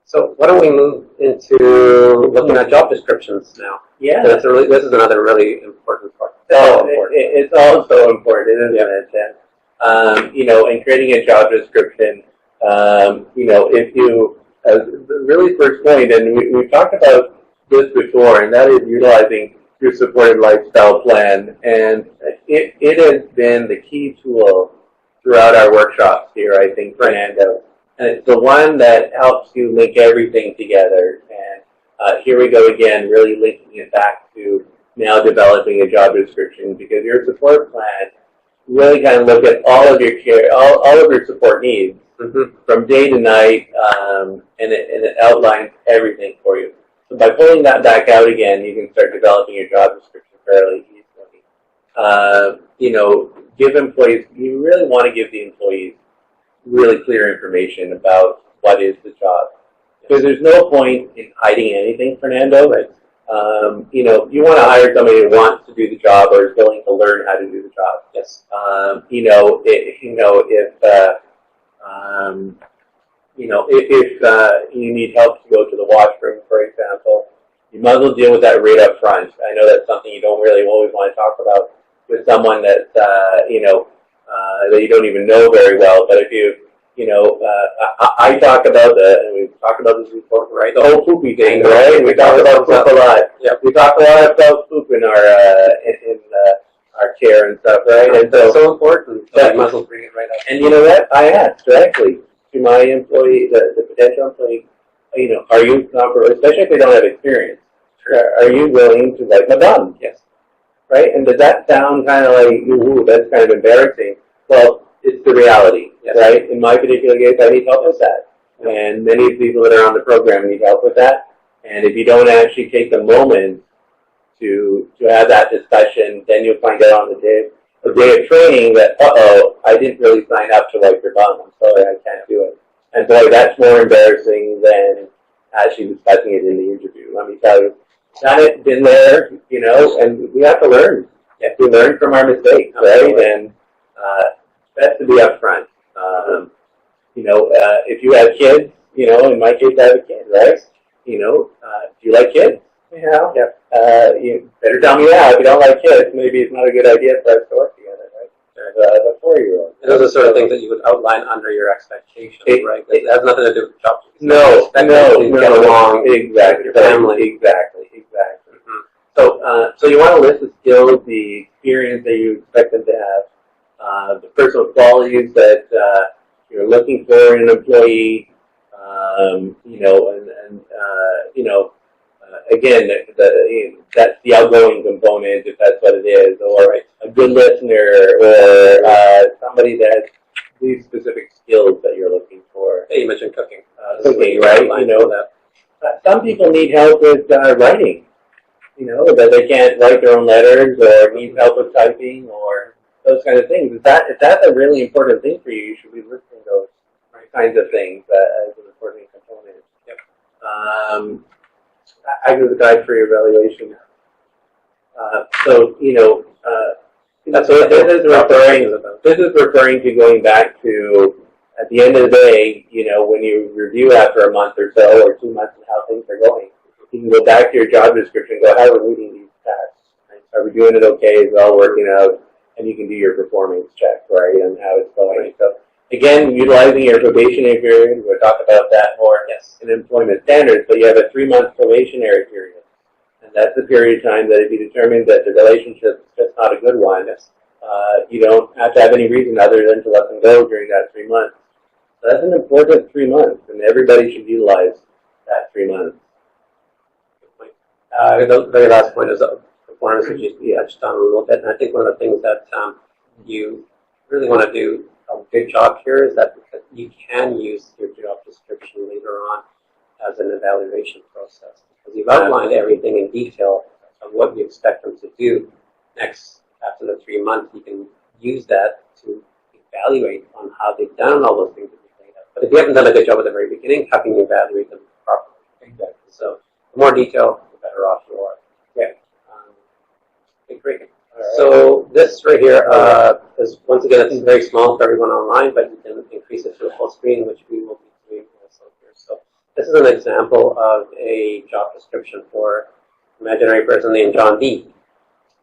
So why don't we move into looking at job descriptions now? Yeah. This is another really important part. It's also important, isn't it? And, in creating a job description, if you, really first point, and we've talked about this before, and that is utilizing your supported lifestyle plan. And it has been the key tool throughout our workshops here, I think, Fernando. And it's the one that helps you link everything together. And here we go again, really linking it back to now developing a job description, because your support plan really kind of look at all of your care, all of your support needs from day to night, and it outlines everything for you. So by pulling that back out again, you can start developing your job description fairly easily. Give employees, you really want to give the employees really clear information about what is the job. Because there's no point in hiding anything, Fernando. Right? You want to hire somebody who wants to do the job or is willing to learn how to do the job. Yes. If you need help to go to the washroom, for example, you might as well deal with that right up front. I know that's something you don't really always want to talk about with someone that that you don't even know very well. But if I talk about and we've talked about this before, right? The whole poopy thing, right? We talk about poop a lot. Yeah. We talk a lot about poop in our our care and stuff, right? And so important. So I might as well bring it right up. And you know what? I asked directly to my employee, the potential employee, are you comfortable, especially if they don't have experience, are you willing to wipe my bum? Yes. Right? And does that sound kind of like, ooh, that's kind of embarrassing? Well, it's the reality, yes. Right? In my particular case, I need help with that. And many of the people that are on the program need help with that. And if you don't actually take the moment to have that discussion, then you'll find out on the day of training that, I didn't really sign up to wipe your bum. I'm sorry, I can't do it. And boy, that's more embarrassing than actually discussing it in the interview. Let me tell you. Done it, been there, and we have to learn. We have to learn from our mistakes, right? And best to be upfront. If you have kids, in my case, I have a kid, right? Do you like kids? Yeah. You better tell me that. If you don't like kids, maybe it's not a good idea for us to work together, right? The 4-year-old. Those are sort of things that you would outline under your expectations, right? It has nothing to do with job. No. Get along. Exactly. Family. Exactly. So you want to list the skills, the experience that you expect them to have, the personal qualities that you're looking for in an employee, again, that's the outgoing component, if that's what it is, or a good listener, or somebody that has these specific skills that you're looking for. Hey, you mentioned cooking. Cooking, right? Some people need help with writing. That they can't write their own letters, or need help with typing, or those kind of things. If that's a really important thing for you, you should be listing those kinds of things as an important component. Yep. I do the guide for your evaluation. This is referring to going back to, at the end of the day, when you review after a month or so, or 2 months, and how things are going. You can go back to your job description and go, how are we meeting these tasks? Are we doing it okay? Is it all working out? And you can do your performance check, right, on how it's going. So, again, utilizing your probationary period, we'll talk about that more in employment standards, but you have a 3-month probationary period. And that's the period of time that if you determine that the relationship is just not a good one, you don't have to have any reason other than to let them go during that 3 months. So that's an important 3 months, and everybody should utilize that 3 months. The very last point is performance, which you touched on a little bit. And I think one of the things that you really want to do a good job here is that you can use your job description later on as an evaluation process. Because you've outlined everything in detail of what you expect them to do next after the 3 months. You can use that to evaluate on how they've done all those things that you've laid out. But if you haven't done a good job at the very beginning, how can you evaluate them properly? Exactly. So the more detail, better off you are. Yeah. Okay, great. Right. So this right here is, once again, it's very small for everyone online, but you can increase it to a full screen, which we will be doing also here. So This is an example of a job description for an imaginary person named John D.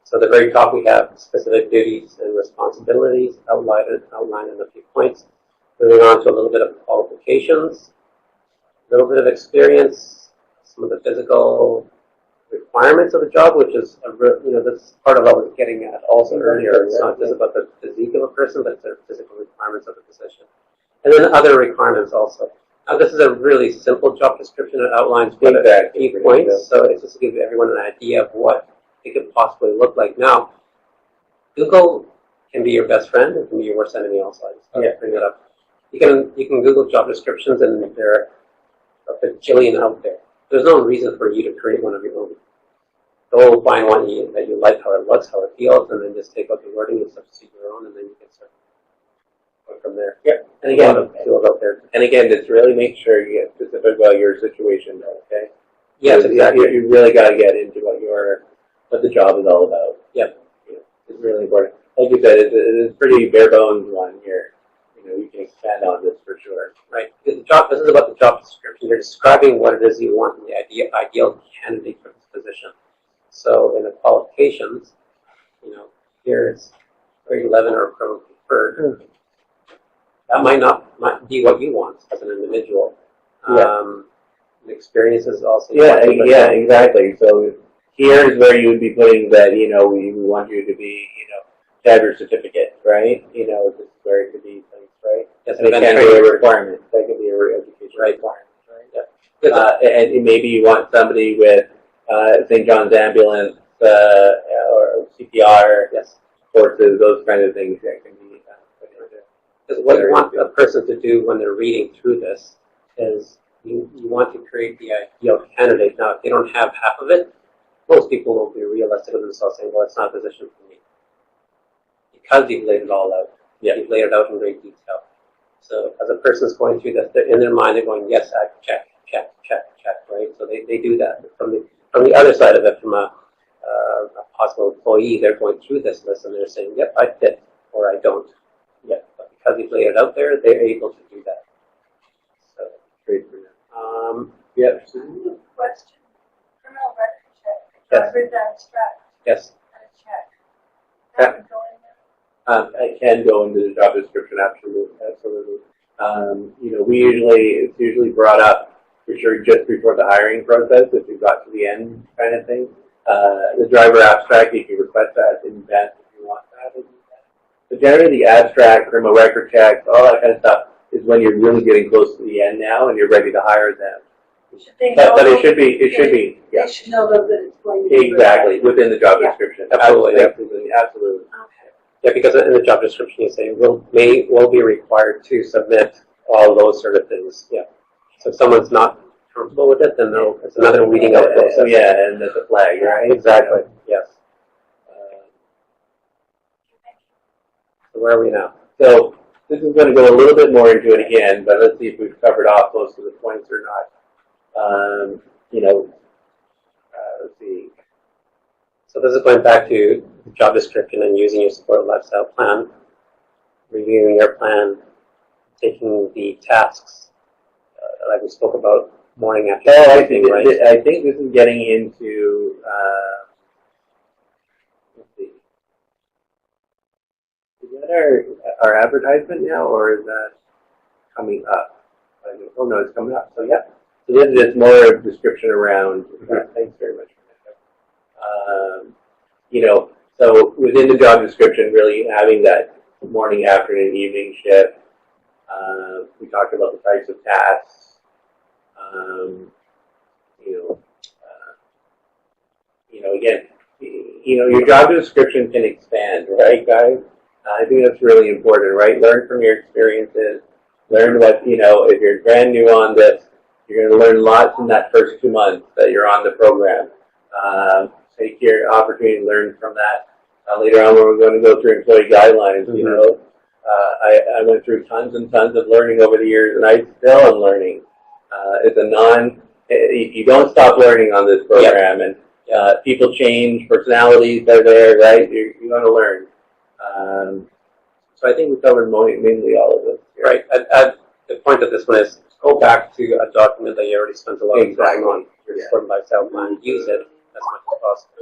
So at the very top we have specific duties and responsibilities outlined in a few points. Moving on to a little bit of qualifications, a little bit of experience, some of the physical requirements of the job, which is that's part of what I was getting at also earlier. It's not just about the physique of a person, but the physical requirements of the position, and then other requirements also. Now, this is a really simple job description. It outlines key points, so it's just to give everyone an idea of what it could possibly look like. Now, Google can be your best friend; it can be your worst enemy also. I just bring that up. You can Google job descriptions, and there are a bajillion out there. There's no reason for you to create one of your own. Go find one that you like, how it looks, how it feels, and then just take out the wording and substitute your own, and then you can start going from there. Yep. And again, out there. And again, just really make sure you get specific about your situation, though. Okay. Yes, exactly. You really got to get into what the job is all about. Yep. It's really important. Like you said, it's a pretty bare bones one here. You can expand on this for sure. Right. Because this is about the job description. You're describing what it is you want in the ideal candidate for this position. So in the qualifications, here's grade 11 or preferred. That might not be what you want as an individual. The experience is also exactly. So here's where you would be putting that. We want you to be to have your certificate, right? This is where it could be things, right? Yes, and it can be a requirement. That can be a education requirement, right? And maybe you want somebody with St. John's Ambulance or CPR courses, those kind of things that can be. Because what you want a person to do when they're reading through this is you want to create the ideal candidate. Now, if they don't have half of it, most people will be realistic with themselves, saying, "Well, it's not a position for me," because you've laid it all out. You've laid it out in great detail. So, as a person's going through this, in their mind, they're going, "Yes, I check, check, check, check." Right? So they do that. From the other side of it, from a possible employee, they're going through this list and they're saying, "Yep, I fit," or "I don't." Yep. But because you've laid it out there, they're able to do that. So great for them. Question. Criminal record check. Yes. Read the abstract. Yes. And a check. That would go in there. I can go into the job description, absolutely. It's usually brought up for sure just before the hiring process if you got to the end kind of thing. The driver abstract, you can request that in advance if you want that. But generally, the abstract, criminal record checks, all that kind of stuff is when you're really getting close to the end now and you're ready to hire them. But it should be. They should know that it's going to be exactly within the job description. Absolutely. Absolutely. Okay. Yeah, because in the job description you say will be required to submit all those sort of things. Yeah. So if someone's not comfortable with it, then it's another weeding out process. And that's a flag, right? Exactly. Yes. So where are we now? So this is going to go a little bit more into it again, but let's see if we've covered off most of the points or not. Let's see. So this is going back to the job description and using your supported lifestyle plan, reviewing your plan, taking the tasks like we spoke about morning after. I think this is getting into. Let's see. Is that our advertisement now, or is that coming up? Oh no, it's coming up. So yeah. So this is just more of description around. Thanks very much. So within the job description, really having that morning, afternoon, evening shift. We talked about the types of tasks. Again, your job description can expand, right, guys? I think that's really important, right? Learn from your experiences. Learn what, if you're brand new on this, you're going to learn lots in that first 2 months that you're on the program. Take your opportunity to learn from that. Later on, we're going to go through employee guidelines, I went through tons and tons of learning over the years, and I still am learning. You don't stop learning on this program, and people change, personalities are there, right? You're going to learn. So I think we covered mainly all of this. Right. The point of this one is go back to a document that you already spent a lot of time on. Exactly. Your sort by Southland, use it as much as possible.